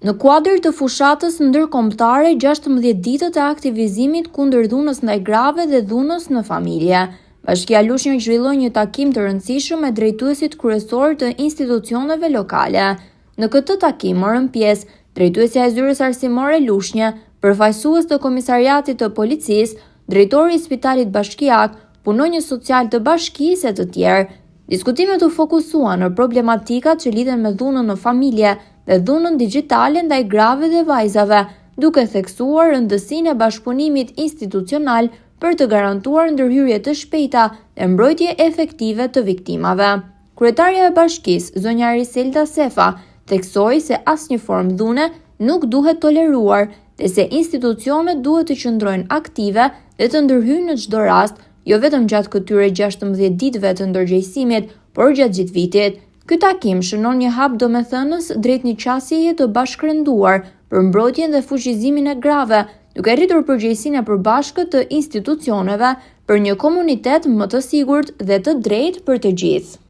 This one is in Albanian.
Në kuadër të fushatës ndërkombëtare 16 ditët e aktivizimit kundër dhunës ndaj grave dhe dhunës në familje, Bashkia Lushnjë zhvilloi një takim të rëndësishëm me drejtuesit kryesor të institucioneve lokale. Në këtë takim morën pjesë drejtuesja e zyrës arsimore Lushnjë, përfaqësues të komisariatit të policisë, drejtori i spitalit bashkiak, punonjës social të bashkisë e të tjerë. Diskutimet u fokusuan në problematikat që lidhen me dhunën në familje dhe dhunën digjitale ndaj grave dhe vajzave, duke theksuar rëndësinë e bashkëpunimit institucional për të garantuar ndërhyrje të shpejta dhe mbrojtje efektive të viktimave. Kryetarja e bashkisë, zonja Ariselda Sefa, theksoi se asnjë formë dhune nuk duhet toleruar dhe se institucionet duhet të qëndrojnë aktive dhe të ndërhyjnë në çdo rast, jo vetëm gjatë këtyre 16 ditëve të ndërgjegjësimit, por gjatë gjithë vitit. Ky takim shënon një hap domethënës drejt një qasjeje të bashkërenduar për mbrojtjen dhe fuqizimin e grave, duke rritur përgjegjësinë e përbashkët të institucioneve për një komunitet më të sigurt dhe të drejtë për të gjithë.